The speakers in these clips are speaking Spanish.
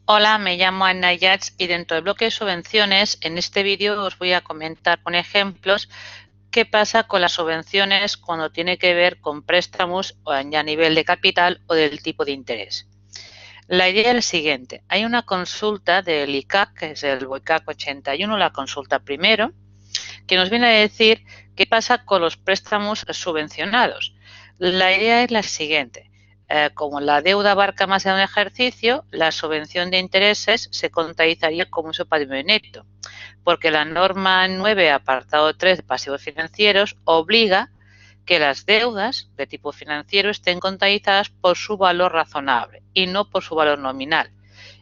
Hola, me llamo Ana Yats y dentro del bloque de subvenciones, en este vídeo os voy a comentar con ejemplos qué pasa con las subvenciones cuando tiene que ver con préstamos o a nivel de capital o del tipo de interés. La idea es la siguiente. Hay una consulta del ICAC, que es el BOICAC 81, la consulta primero, que nos viene a decir qué pasa con los préstamos subvencionados. La idea es la siguiente. Como la deuda abarca más de un ejercicio, la subvención de intereses se contabilizaría como un patrimonio neto, porque la norma 9, apartado 3 de pasivos financieros, obliga que las deudas de tipo financiero estén contabilizadas por su valor razonable y no por su valor nominal.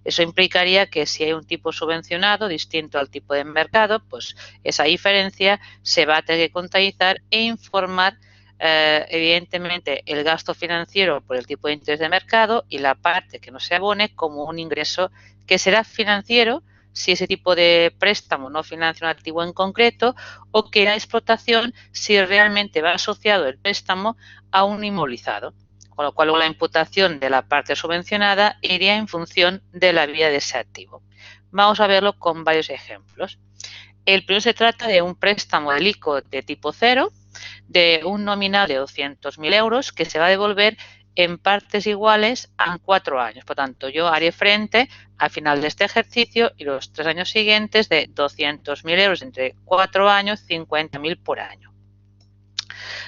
Eso implicaría que si hay un tipo subvencionado distinto al tipo de mercado, pues esa diferencia se va a tener que contabilizar e informar evidentemente el gasto financiero por el tipo de interés de mercado y la parte que no se abone como un ingreso que será financiero si ese tipo de préstamo no financia un activo en concreto o que la explotación si realmente va asociado el préstamo a un inmovilizado. Con lo cual la imputación de la parte subvencionada iría en función de la vida de ese activo. Vamos a verlo con varios ejemplos. El primero se trata de un préstamo del ICO de tipo cero, de un nominal de 200.000 euros que se va a devolver en partes iguales en 4 años. Por tanto, yo haré frente al final de este ejercicio y los 3 años siguientes de 200.000 euros entre 4 años, 50.000 por año.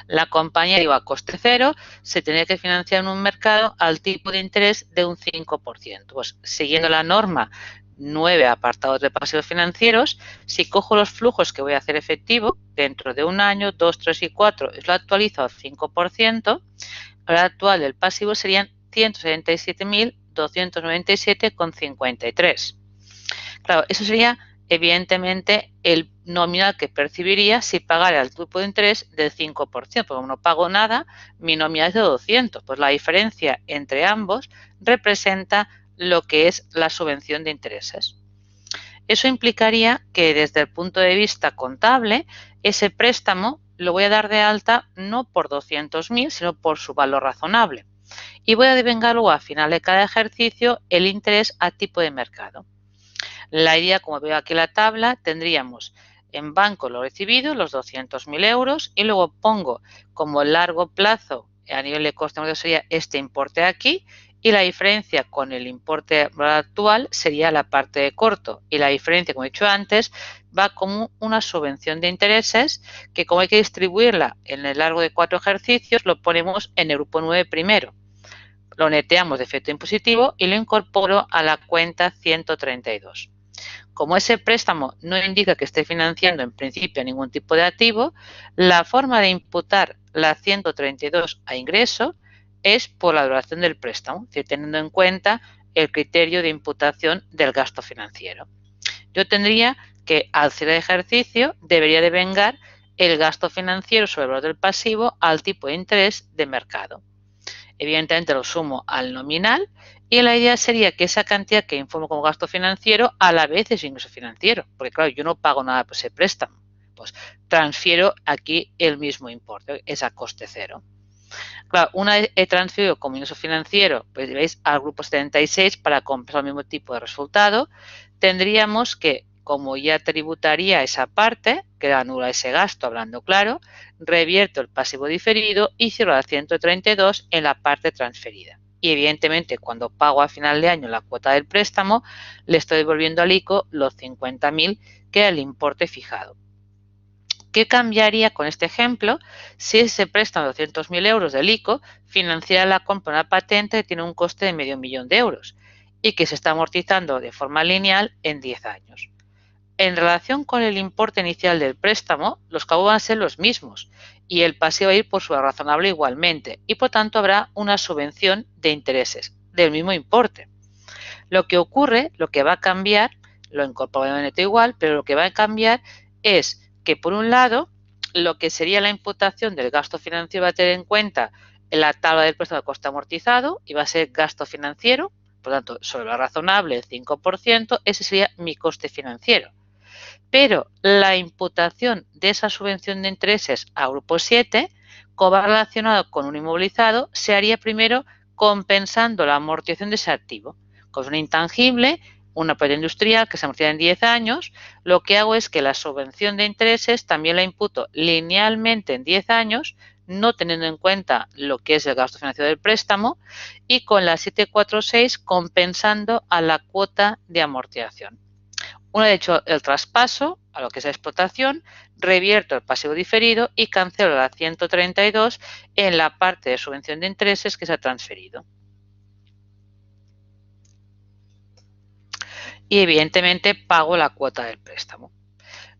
La compañía iba a coste cero, se tenía que financiar en un mercado al tipo de interés de un 5%. Pues siguiendo la norma 9 apartados de pasivos financieros, si cojo los flujos que voy a hacer efectivo dentro de un año, 2, 3 y 4, lo actualizo al 5%, el actual del pasivo serían 177.297,53. Claro, eso sería evidentemente el nominal que percibiría si pagara el tipo de interés del 5%, porque como no pago nada, mi nominal es de 200. Pues la diferencia entre ambos representa lo que es la subvención de intereses. Eso implicaría que desde el punto de vista contable, ese préstamo lo voy a dar de alta no por 200.000, sino por su valor razonable. Y voy a devengar luego a final de cada ejercicio el interés a tipo de mercado. La idea, como veo aquí en la tabla, tendríamos en banco lo recibido, los 200.000 euros, y luego pongo como largo plazo a nivel de coste sería este importe aquí, y la diferencia con el importe actual sería la parte de corto. Y la diferencia, como he dicho antes, va como una subvención de intereses que como hay que distribuirla en el largo de 4 ejercicios, lo ponemos en el grupo 9 primero. Lo neteamos de efecto impositivo y lo incorporo a la cuenta 132. Como ese préstamo no indica que esté financiando en principio ningún tipo de activo, la forma de imputar la 132 a ingreso es por la duración del préstamo, es decir, teniendo en cuenta el criterio de imputación del gasto financiero. Yo tendría que, al cierre de ejercicio, debería devengar el gasto financiero sobre el valor del pasivo al tipo de interés de mercado. Evidentemente lo sumo al nominal y la idea sería que esa cantidad que informo como gasto financiero a la vez es ingreso financiero, porque claro, yo no pago nada por ese préstamo, pues transfiero aquí el mismo importe, es a coste cero. Claro, una vez he transferido como ingreso financiero, pues veis al grupo 76 para compensar el mismo tipo de resultado, tendríamos que, como ya tributaría esa parte, que anula ese gasto, hablando claro, revierto el pasivo diferido y cierro la 132 en la parte transferida. Y evidentemente, cuando pago a final de año la cuota del préstamo, le estoy devolviendo al ICO los 50.000, que era el importe fijado. ¿Qué cambiaría con este ejemplo si ese préstamo de 200.000 euros del ICO financiara la compra de una patente que tiene un coste de medio millón de euros y que se está amortizando de forma lineal en 10 años? En relación con el importe inicial del préstamo, los cobros van a ser los mismos y el pasivo va a ir por su razonable igualmente y por tanto habrá una subvención de intereses del mismo importe. Lo que ocurre, lo que va a cambiar, lo incorporo de neto igual, pero lo que va a cambiar es que por un lado lo que sería la imputación del gasto financiero va a tener en cuenta la tabla del préstamo de coste amortizado y va a ser gasto financiero, por lo tanto, sobre lo razonable, el 5%, ese sería mi coste financiero. Pero la imputación de esa subvención de intereses a grupo 7, como va relacionado con un inmovilizado, se haría primero compensando la amortización de ese activo. Con un intangible, una propiedad industrial que se amortiza en 10 años, lo que hago es que la subvención de intereses también la imputo linealmente en 10 años, no teniendo en cuenta lo que es el gasto financiero del préstamo, y con la 746 compensando a la cuota de amortización. Una vez hecho el traspaso a lo que es la explotación, revierto el pasivo diferido y cancelo la 132 en la parte de subvención de intereses que se ha transferido. Y evidentemente pago la cuota del préstamo.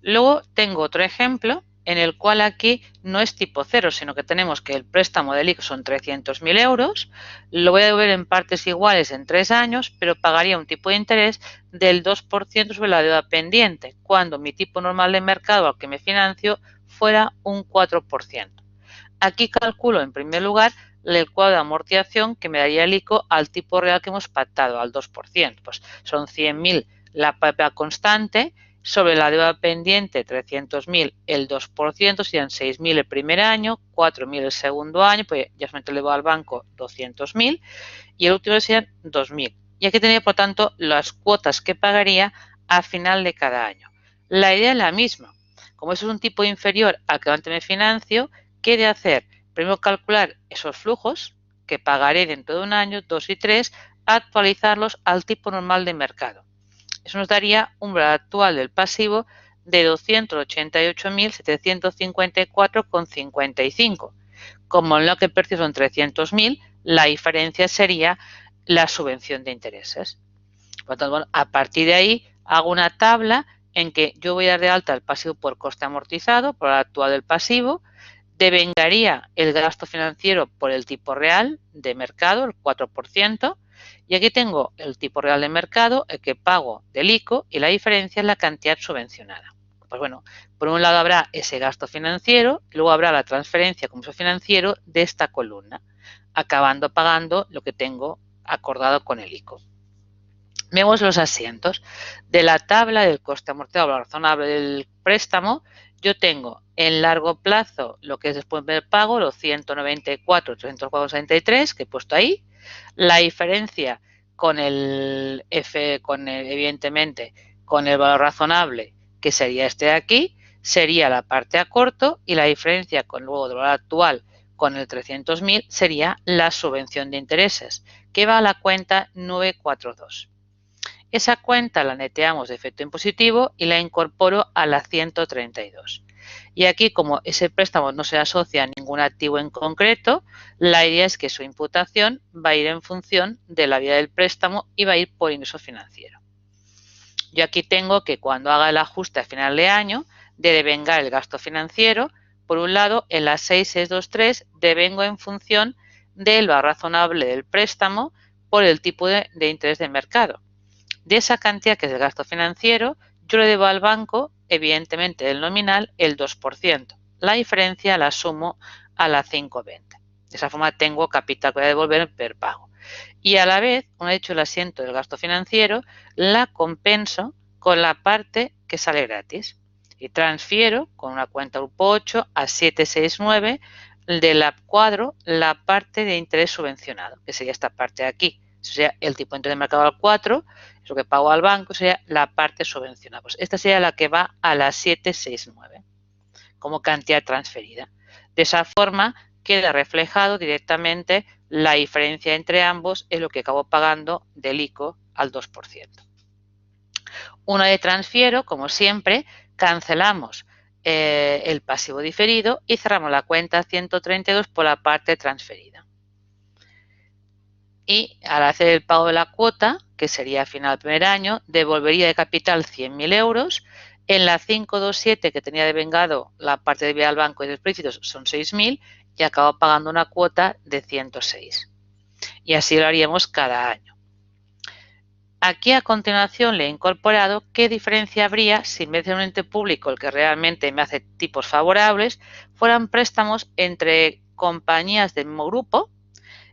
Luego tengo otro ejemplo en el cual aquí no es tipo cero, sino que tenemos que el préstamo del ICO son 300.000 euros, lo voy a devolver en partes iguales en 3 años, pero pagaría un tipo de interés del 2% sobre la deuda pendiente, cuando mi tipo normal de mercado al que me financio fuera un 4%. Aquí calculo en primer lugar el cuadro de amortización que me daría el ICO al tipo real que hemos pactado, al 2%. Pues son 100.000 la propia constante, sobre la deuda pendiente 300.000 el 2%, serían 6.000 el primer año, 4.000 el segundo año, pues ya solamente le voy al banco 200.000 y el último serían 2.000. Y aquí tendría, por tanto, las cuotas que pagaría a final de cada año. La idea es la misma. Como eso es un tipo inferior al que antes me financio, ¿qué he de hacer? Primero calcular esos flujos que pagaré dentro de un año, 2 y 3, actualizarlos al tipo normal de mercado. Eso nos daría un valor actual del pasivo de 288.754,55. Como en lo que percibo son 300.000, la diferencia sería la subvención de intereses. Por lo tanto, bueno, a partir de ahí hago una tabla en que yo voy a dar de alta el pasivo por coste amortizado, por el actual del pasivo, devengaría el gasto financiero por el tipo real de mercado, el 4%, y aquí tengo el tipo real de mercado, el que pago del ICO, y la diferencia es la cantidad subvencionada. Pues bueno, por un lado habrá ese gasto financiero, y luego habrá la transferencia como uso financiero de esta columna, acabando pagando lo que tengo acordado con el ICO. Vemos los asientos. De la tabla del coste amortizado razonable del préstamo, yo tengo en largo plazo lo que es después del pago, los 194.363 que he puesto ahí. La diferencia con el evidentemente, con el valor razonable, que sería este de aquí, sería la parte a corto, y la diferencia con luego del valor actual con el 300.000 sería la subvención de intereses, que va a la cuenta 942. Esa cuenta la neteamos de efecto impositivo y la incorporo a la 132. Y aquí, como ese préstamo no se asocia a ningún activo en concreto, la idea es que su imputación va a ir en función de la vida del préstamo y va a ir por ingreso financiero. Yo aquí tengo que cuando haga el ajuste a final de año, de devengar el gasto financiero, por un lado, en la 6623 devengo en función del valor razonable del préstamo por el tipo de interés de mercado. De esa cantidad que es el gasto financiero, yo le debo al banco, evidentemente del nominal, el 2%. La diferencia la sumo a la 520. De esa forma tengo capital que voy a devolver per pago. Y a la vez, una vez hecho el asiento del gasto financiero, la compenso con la parte que sale gratis. Y transfiero con una cuenta grupo 8 a 769 de la cuadro la parte de interés subvencionado, que sería esta parte de aquí. Eso sería el tipo de interés de mercado al 4, eso que pago al banco sería la parte subvencionada. Pues esta sería la que va a la 769 como cantidad transferida. De esa forma queda reflejado directamente la diferencia entre ambos en lo que acabo pagando del ICO al 2%. Una vez transfiero, como siempre, cancelamos el pasivo diferido y cerramos la cuenta 132 por la parte transferida. Y al hacer el pago de la cuota, que sería a final del primer año, devolvería de capital 100.000 euros. En la 527 que tenía devengado la parte de vía al banco y de explícitos son 6.000 y acabo pagando una cuota de 106. Y así lo haríamos cada año. Aquí a continuación le he incorporado qué diferencia habría si en vez de un ente público el que realmente me hace tipos favorables, fueran préstamos entre compañías del mismo grupo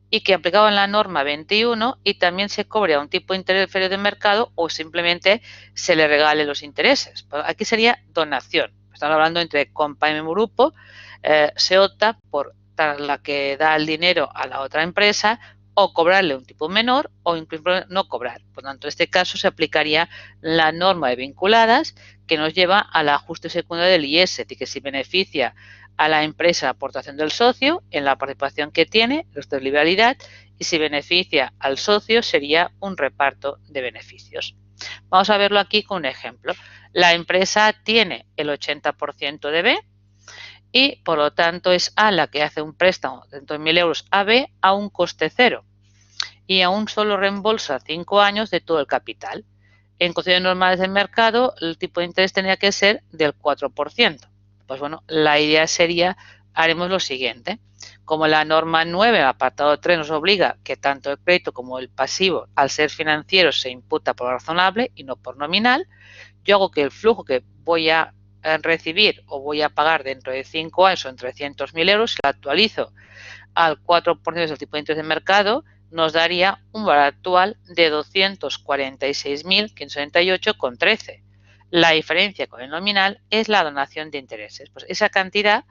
y que aplicaban la norma 21 y también se cobre a un tipo de interés inferior de mercado o simplemente se le regale los intereses. Aquí sería donación. Estamos hablando entre compañía y mismo grupo, se opta por la que da el dinero a la otra empresa o cobrarle un tipo menor o incluso no cobrar. Por tanto, en este caso se aplicaría la norma de vinculadas que nos lleva al ajuste secundario del IS, es decir, que si beneficia a la empresa la aportación del socio en la participación que tiene, esto es liberalidad, y si beneficia al socio sería un reparto de beneficios. Vamos a verlo aquí con un ejemplo. La empresa tiene el 80% de B y por lo tanto es A la que hace un préstamo de 100.000 euros a B a un coste cero y aún solo reembolsa 5 años de todo el capital. En condiciones normales del mercado, el tipo de interés tendría que ser del 4%. Pues bueno, la idea sería, haremos lo siguiente. Como la norma 9, el apartado 3, nos obliga que tanto el crédito como el pasivo, al ser financiero, se imputa por razonable y no por nominal, yo hago que el flujo que voy a recibir o voy a pagar dentro de 5 años son 300.000 euros, si lo actualizo al 4% del tipo de interés de mercado, nos daría un valor actual de 246.578,13. La diferencia con el nominal es la donación de intereses. Pues esa cantidad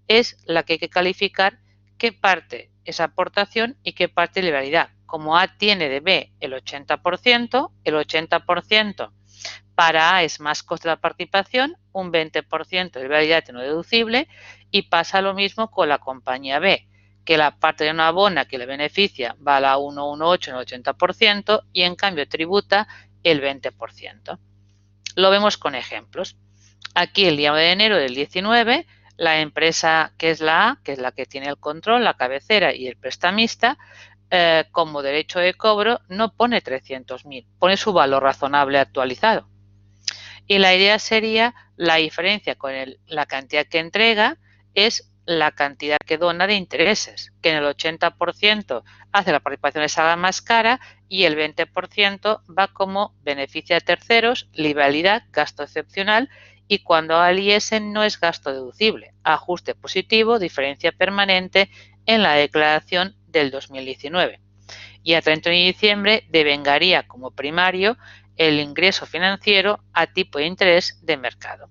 es la que hay que calificar qué parte es aportación y qué parte es liberalidad. Como A tiene de B el 80%, el 80% para A es más coste de la participación, un 20% de liberalidad no deducible y pasa lo mismo con la compañía B, que la parte de una abona que le beneficia va a la 118 en el 80% y en cambio tributa el 20%. Lo vemos con ejemplos. Aquí el día de enero del 19, la empresa que es la A, que es la que tiene el control, la cabecera y el prestamista, como derecho de cobro no pone 300.000, pone su valor razonable actualizado. Y la idea sería la diferencia con la cantidad que entrega es la cantidad que dona de intereses, que en el 80% hace la participación de salga más cara y el 20% va como beneficio a terceros, liberalidad, gasto excepcional y cuando al IS no es gasto deducible, ajuste positivo, diferencia permanente en la declaración del 2019. Y a 31 de diciembre devengaría como primario el ingreso financiero a tipo de interés de mercado.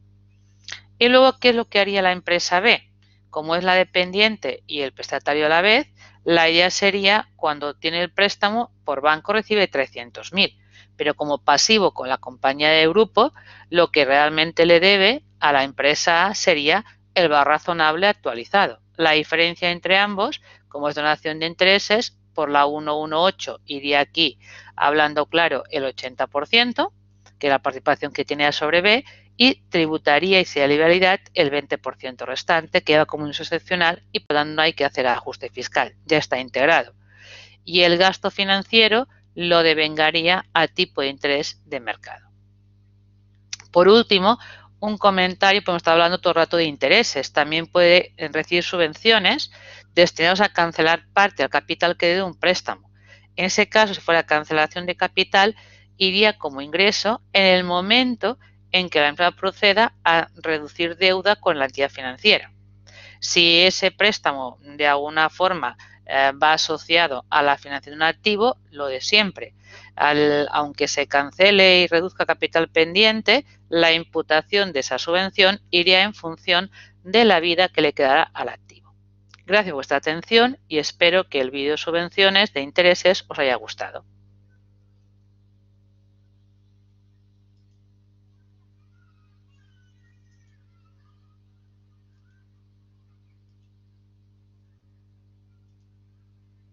Y luego, ¿qué es lo que haría la empresa B? Como es la dependiente y el prestatario a la vez, la idea sería cuando tiene el préstamo por banco recibe 300.000, pero como pasivo con la compañía de grupo, lo que realmente le debe a la empresa A sería el valor razonable actualizado. La diferencia entre ambos, como es donación de intereses, por la 118 iría aquí, hablando claro, el 80%, que es la participación que tiene A sobre B, y tributaría y sería liberalidad el 20% restante, que va como un uso excepcional y por lo tanto no hay que hacer ajuste fiscal, ya está integrado. Y el gasto financiero lo devengaría a tipo de interés de mercado. Por último, un comentario, podemos estar hablando todo el rato de intereses. También puede recibir subvenciones destinadas a cancelar parte del capital que debe un préstamo. En ese caso, si fuera cancelación de capital, iría como ingreso en el momento en que la empresa proceda a reducir deuda con la entidad financiera. Si ese préstamo de alguna forma va asociado a la financiación de un activo, lo de siempre. Aunque se cancele y reduzca capital pendiente, la imputación de esa subvención iría en función de la vida que le quedará al activo. Gracias por vuestra atención y espero que el vídeo subvenciones de intereses os haya gustado.